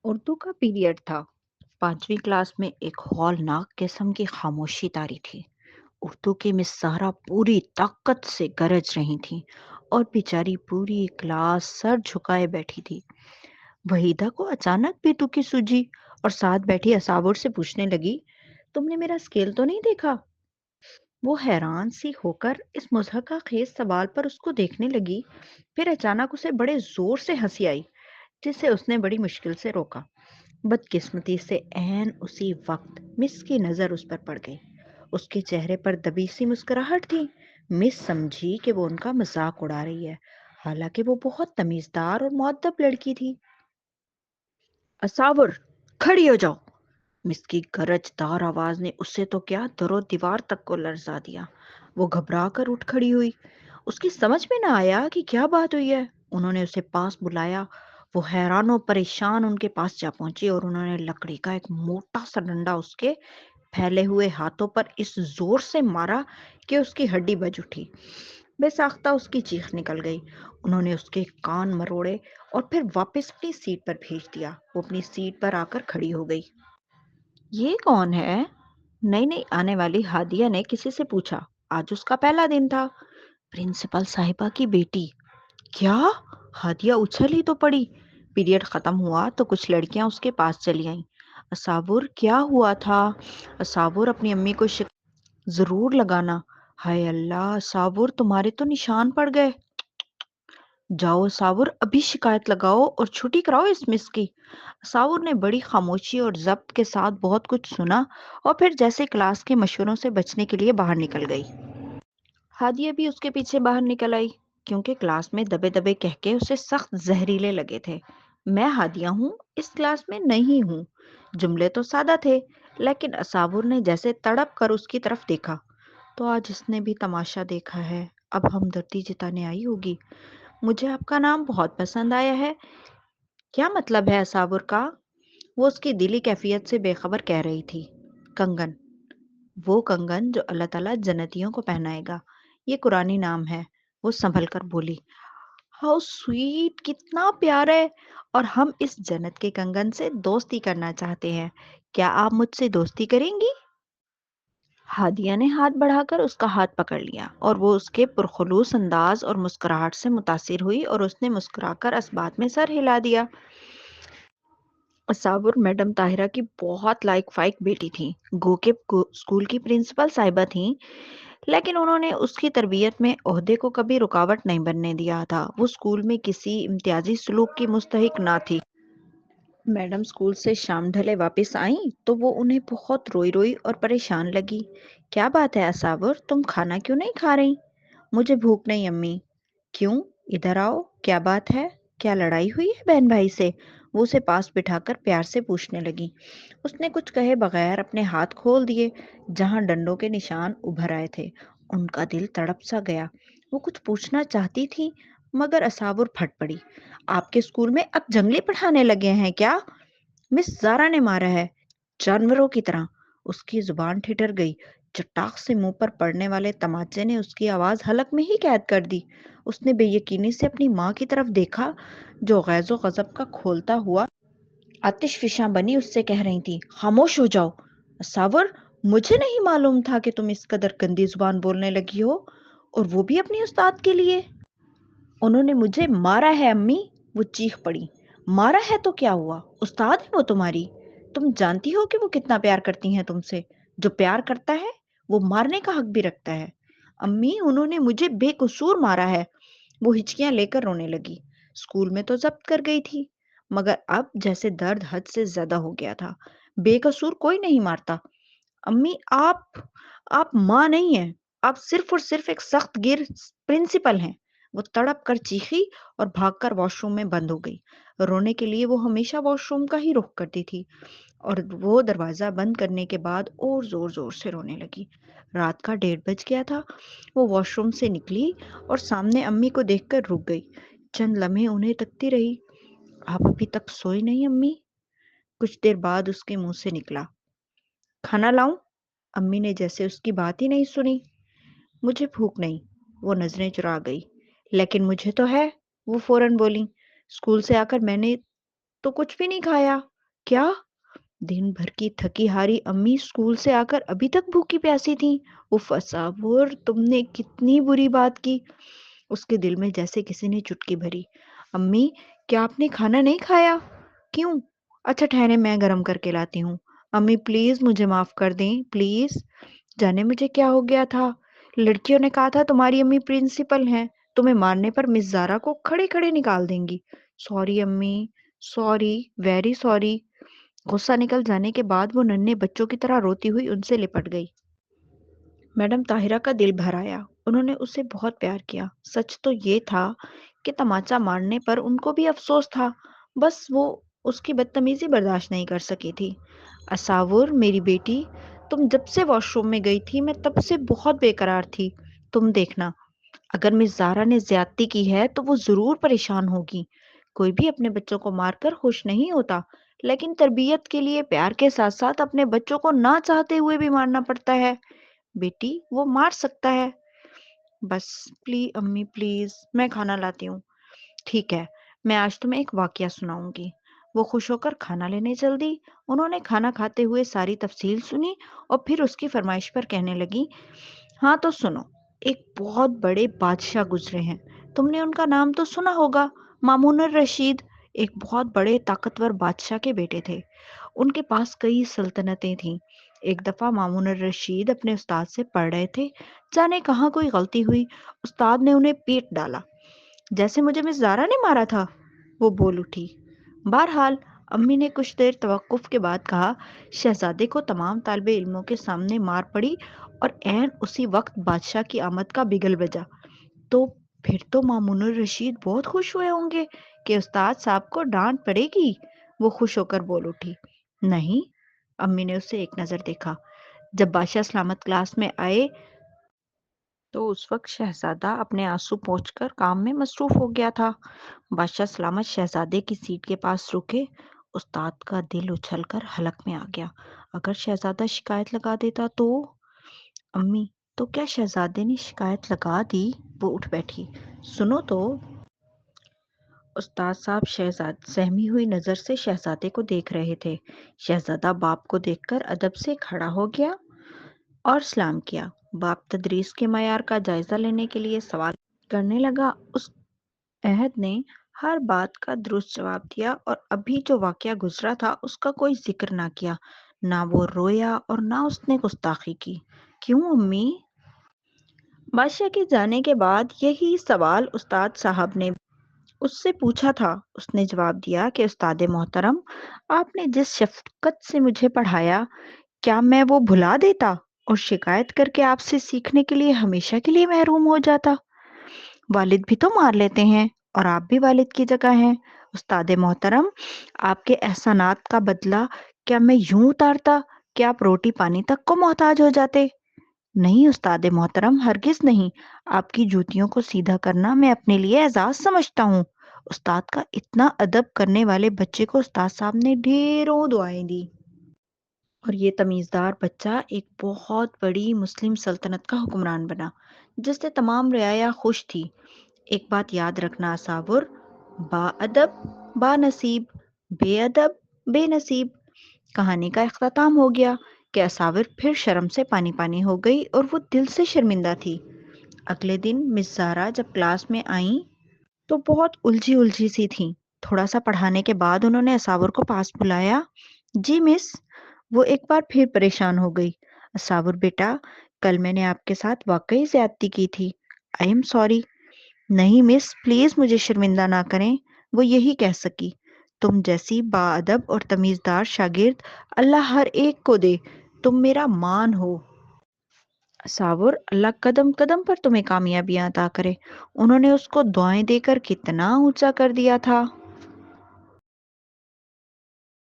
اردو کا پیریڈ تھا۔ 5ویں کلاس میں ایک ہولناک قسم کی خاموشی طاری تھی۔ اردو کی مس سہرا پوری طاقت سے گرج رہی تھی اور بیچاری پوری کلاس سر جھکائے بیٹھی تھی۔ وحیدہ کو اچانک بے تکی سوجی اور ساتھ بیٹھی اساور سے پوچھنے لگی، تم نے میرا اسکیل تو نہیں دیکھا؟ وہ حیران سی ہو کر اس مضحکہ خیز سوال پر اس کو دیکھنے لگی، پھر اچانک اسے بڑے زور سے ہنسی آئی جسے اس نے بڑی مشکل سے روکا۔ بدقسمتی سے عین اسی وقت مس کی نظر اس پر پڑ گئی۔ اس کے چہرے پر دبی سی مسکراہٹ تھی۔ مس سمجھی کہ وہ ان کا مذاق اڑا رہی ہے، حالانکہ وہ بہت تمیزدار اور مؤدب لڑکی تھی۔ اساور، کھڑی ہو جاؤ! مس کی گرج دار آواز نے اسے تو کیا در و دیوار تک کو لرزا دیا۔ وہ گھبرا کر اٹھ کھڑی ہوئی۔ اس کی سمجھ میں نہ آیا کہ کیا بات ہوئی ہے۔ انہوں نے اسے پاس بلایا۔ وہ حیران و پریشان ان کے پاس جا پہنچی اور انہوں نے لکڑی کا ایک موٹا سا ڈنڈا اس کے پھیلے ہوئے ہاتھوں پر اس زور سے مارا کہ اس کی ہڈی بج اٹھی۔ بے ساختہ اس کی چیخ نکل گئی۔ انہوں نے اس کے کان مروڑے اور پھر واپس اپنی سیٹ پر بھیج دیا۔ وہ اپنی سیٹ پر آ کر کھڑی ہو گئی۔ یہ کون ہے؟ نئی نئی آنے والی ہادیہ نے کسی سے پوچھا۔ آج اس کا پہلا دن تھا۔ پرنسپل صاحبہ کی بیٹی۔ کیا؟ ہادیہ اچھل ہی تو پڑی۔ پیریڈ ختم ہوا تو کچھ لڑکیاں اس کے پاس چلی آئیں۔ اساور، کیا ہوا تھا؟ اساور، اپنی امی کو ضرور لگانا۔ ہائے اللہ، اساور تمہارے تو نشان پڑ گئے۔ جاؤ اساور، ابھی شکایت لگاؤ اور چھٹی کراؤ اس مس کی۔ اساور نے بڑی خاموشی اور ضبط کے ساتھ بہت کچھ سنا اور پھر جیسے کلاس کے مشوروں سے بچنے کے لیے باہر نکل گئی۔ ہادیہ بھی اس کے پیچھے باہر نکل آئی، کیونکہ کلاس میں دبے دبے کہہ کے اسے سخت زہریلے لگے تھے۔ میں ہادیہ ہوں، اس کلاس میں نہیں ہوں۔ جملے تو سادہ تھے، لیکن اساور نے جیسے تڑپ کر اس کی طرف دیکھا۔ تو آج اس نے بھی تماشا دیکھا ہے، اب ہمدردی جتانے آئی ہوگی۔ مجھے آپ کا نام بہت پسند آیا ہے۔ کیا مطلب ہے اساور کا؟ وہ اس کی دلی کیفیت سے بے خبر کہہ رہی تھی۔ کنگن، وہ کنگن جو اللہ تعالیٰ جنتیوں کو پہنائے گا، یہ قرآنی نام ہے۔ وہ سنبھل کر بولی، ہاؤ سویٹ، کتنا پیارا ہے، اور ہم اس جنت کے کنگن سے دوستی کرنا چاہتے ہیں۔ کیا آپ مجھ سے دوستی کریں گی؟ ہادیہ نے ہاتھ بڑھا کر اس کا ہاتھ پکڑ لیا اور وہ اس کے پرخلوص انداز اور مسکراہٹ سے متاثر ہوئی اور اس نے مسکرا کر اس بات میں سر ہلا دیا۔ اساور میڈم طاہرہ کی بہت لائق فائق بیٹی تھی، گو کہ اسکول کی پرنسپل صاحبہ تھیں، لیکن انہوں نے اس کی تربیت میں عہدے کو کبھی رکاوٹ نہیں بننے دیا تھا۔ وہ اسکول میں کسی امتیازی سلوک کی مستحق نہ تھی۔ میڈم اسکول سے شام ڈھلے واپس آئیں تو وہ انہیں بہت روئی روئی اور پریشان لگی۔ کیا بات ہے اساور، تم کھانا کیوں نہیں کھا رہی؟ مجھے بھوک نہیں امی۔ کیوں؟ ادھر آؤ، کیا بات ہے؟ کیا لڑائی ہوئی ہے بہن بھائی سے؟ وہ اسے پاس بٹھا کر پیار سے پوچھنے لگی۔ اس نے کچھ کہے بغیر اپنے ہاتھ کھول دیے جہاں ڈنڈوں کے نشان ابھر آئے تھے۔ ان کا دل تڑپ سا گیا۔ وہ کچھ پوچھنا چاہتی تھی مگر اساور پھٹ پڑی۔ آپ کے اسکول میں اب جنگلی پڑھانے لگے ہیں کیا؟ مس زارا نے مارا ہے، جانوروں کی طرح۔ اس کی زبان ٹھٹر گئی۔ چٹاخ سے منہ پر پڑنے والے تماچے نے اس کی آواز حلق میں ہی قید کر دی۔ اس نے بے یقینی سے اپنی ماں کی طرف دیکھا جو غیظ و غضب کا کھولتا ہوا آتش فشاں بنی اس سے کہہ رہی تھی، خاموش ہو جاؤ۔ اساور، مجھے نہیں معلوم تھا کہ تم اس قدر گندی زبان بولنے لگی ہو، اور وہ بھی اپنی استاد کے لیے۔ انہوں نے مجھے مارا ہے امی، وہ چیخ پڑی۔ مارا ہے تو کیا ہوا؟ استاد ہے وہ تمہاری۔ تم جانتی ہو کہ وہ کتنا پیار کرتی ہیں تم سے۔ جو پیار کرتا ہے وہ مارنے کا حق بھی رکھتا ہے۔ امی، انہوں نے مجھے بے قصور مارا ہے۔ وہ ہچکیاں لے کر رونے لگی۔ اسکول میں تو ضبط کر گئی تھی، مگر اب جیسے درد حد سے زیادہ ہو گیا تھا۔ بے قصور کوئی نہیں مارتا۔ امی، آپ ماں نہیں ہیں، آپ صرف اور صرف ایک سخت گیر پرنسپل ہیں۔ وہ تڑپ کر چیخی اور بھاگ کر واش روم میں بند ہو گئی۔ رونے کے لیے وہ ہمیشہ واش روم کا ہی رخ کرتی تھی، اور وہ دروازہ بند کرنے کے بعد اور زور زور سے رونے لگی۔ رات کا 1:30 بج گیا تھا۔ وہ واش روم سے نکلی اور سامنے امی کو دیکھ کر رک گئی۔ چند لمحے انہیں تکتی رہی۔ آپ ابھی تک سوئی نہیں امی؟ کچھ دیر بعد اس کے منہ سے نکلا، کھانا لاؤں؟ امی نے جیسے اس کی بات ہی نہیں سنی۔ مجھے بھوک نہیں، وہ نظریں چرا گئی۔ لیکن مجھے تو ہے، وہ فوراً بولی۔ اسکول سے آ کر میں نے تو کچھ بھی نہیں کھایا۔ کیا؟ دن بھر کی تھکی ہاری امی اسکول سے آ کر ابھی تک بھوکی پیاسی تھیں؟ اف تصور، تم نے کتنی بری بات کی! اس کے دل میں جیسے کسی نے چٹکی بھری۔ امی، کیا آپ نے کھانا نہیں کھایا؟ کیوں؟ اچھا ٹھہرے، میں گرم کر کے لاتی ہوں۔ امی پلیز مجھے معاف کر دیں، پلیز۔ جانے مجھے کیا ہو گیا تھا؟ لڑکیوں نے کہا تھا تمہاری امی پرنسپل ہیں، تمہیں مارنے پر مس زارا کو کھڑے کھڑے نکال دیں گی۔ سوری امی، سوری، ویری سوری۔ غصہ نکل جانے کے بعد وہ ننھے بچوں کی طرح روتی ہوئی ان سے لپٹ گئی۔ میڈم طاہرہ کا دل بھر آیا۔ انہوں نے اسے بہت پیار کیا۔ سچ تو یہ تھا کہ تماچا مارنے پر ان کو بھی افسوس تھا، بس وہ اس کی بدتمیزی برداشت نہیں کر سکی تھی۔ اصاور، میری بیٹی، تم جب سے واش روم میں گئی تھی میں تب سے بہت بے قرار تھی۔ تم دیکھنا، اگر مس زارا نے زیادتی کی ہے تو وہ ضرور پریشان ہوگی۔ کوئی بھی اپنے بچوں کو مار کر خوش نہیں ہوتا، لیکن تربیت کے لیے پیار کے ساتھ ساتھ اپنے بچوں کو نہ چاہتے ہوئے بھی مارنا پڑتا ہے۔ بیٹی، وہ مار سکتا ہے۔ بس امی پلیز، میں کھانا لاتی ہوں۔ ٹھیک ہے، میں آج تمہیں ایک واقعہ سناؤں گی۔ وہ خوش ہو کر کھانا لینے چل دی۔ انہوں نے کھانا کھاتے ہوئے ساری تفصیل سنی اور پھر اس کی فرمائش پر کہنے لگی، ہاں تو سنو، ایک بہت بڑے بادشاہ گزرے ہیں، تم نے ان کا نام تو سنا ہوگا، مامون الرشید۔ ایک بہت بڑے طاقتور بادشاہ کے بیٹے تھے، ان کے پاس کئی سلطنتیں تھیں۔ ایک دفعہ مامون الرشید اپنے استاد سے پڑھ رہے تھے، جانے کہاں کوئی غلطی ہوئی، استاد نے انہیں پیٹ ڈالا، جیسے مجھے مس زارا نے مارا تھا، وہ بول اٹھی۔ بہرحال امی نے کچھ دیر توقف کے بعد کہا، شہزادے کو تمام طالب علموں کے سامنے مار پڑی اور عین اسی وقت بادشاہ کی آمد کا بگل بجا۔ تو پھر تو مامون الرشید بہت خوش ہوئے ہوں گے کہ استاد صاحب کو ڈانٹ پڑے گی، وہ خوش ہو کر بول اٹھی۔ نہیں، امی نے اسے ایک نظر دیکھا۔ جب بادشاہ سلامت کلاس میں آئے تو اس وقت شہزادہ اپنے آنسو پوچھ کر کام میں مصروف ہو گیا تھا۔ بادشاہ سلامت شہزادے کی سیٹ کے پاس رکے۔ استاد کا دل اچھل کر حلق میں آ گیا۔ اگر شہزادہ شکایت لگا دیتا تو؟ امی، تو کیا شہزادے نے شکایت لگا دی؟ وہ اٹھ بیٹھی۔ سنو تو۔ استاد صاحب سہمی ہوئی نظر سے شہزادے کو دیکھ رہے تھے۔ شہزادہ باپ کو دیکھ کر ادب سے کھڑا ہو گیا اور سلام کیا۔ باپ تدریس کے معیار کا جائزہ لینے کے لیے سوال کرنے لگا۔ اس عہد نے ہر بات کا درست جواب دیا اور ابھی جو واقعہ گزرا تھا اس کا کوئی ذکر نہ کیا۔ نہ وہ رویا اور نہ اس نے گستاخی کی۔ کیوں امی؟ بادشاہ کے جانے کے بعد یہی سوال استاد صاحب نے اس سے پوچھا تھا۔ اس نے جواب دیا کہ استاد محترم، آپ نے جس شفقت سے مجھے پڑھایا، کیا میں وہ بھلا دیتا اور شکایت کر کے آپ سے سیکھنے کے لیے ہمیشہ کے لیے محروم ہو جاتا؟ والد بھی تو مار لیتے ہیں اور آپ بھی والد کی جگہ ہیں۔ استاد محترم، آپ کے احسانات کا بدلہ کیا میں یوں اتارتا کہ آپ روٹی پانی تک کو محتاج ہو جاتے؟ نہیں استاد محترم، ہرگز نہیں۔ آپ کی جوتیوں کو سیدھا کرنا میں اپنے لیے اعزاز سمجھتا ہوں۔ استاد کا اتنا ادب کرنے والے بچے کو استاد صاحب نے ڈھیروں دعائیں دی اور یہ تمیزدار بچہ ایک بہت بڑی مسلم سلطنت کا حکمران بنا جس سے تمام رعایا خوش تھی۔ ایک بات یاد رکھنا اصاور، با ادب با نصیب، بے ادب بے نصیب۔ کہانی کا اختتام ہو گیا کہ اصاور پھر شرم سے پانی پانی ہو گئی اور وہ دل سے شرمندہ تھی۔ اگلے دن مس زارا جب کلاس میں آئیں تو بہت الجھی سی تھیں۔ تھوڑا سا پڑھانے کے بعد انہوں نے اصاور کو پاس بلایا۔ جی مس۔ وہ ایک بار پھر پریشان ہو گئی۔ اصاور بیٹا، کل میں نے آپ کے ساتھ واقعی زیادتی کی تھی، آئی ایم سوری۔ نہیں مس، پلیز مجھے شرمندہ نہ کریں، وہ یہی کہہ سکی۔ تم جیسی با ادب اور تمیزدار شاگرد اللہ ہر ایک کو دے، تم میرا مان ہو۔ اصاور، اللہ قدم قدم پر تمہیں کامیابیاں عطا کرے۔ انہوں نے اس کو دعائیں دے کر کتنا اونچا کر دیا تھا۔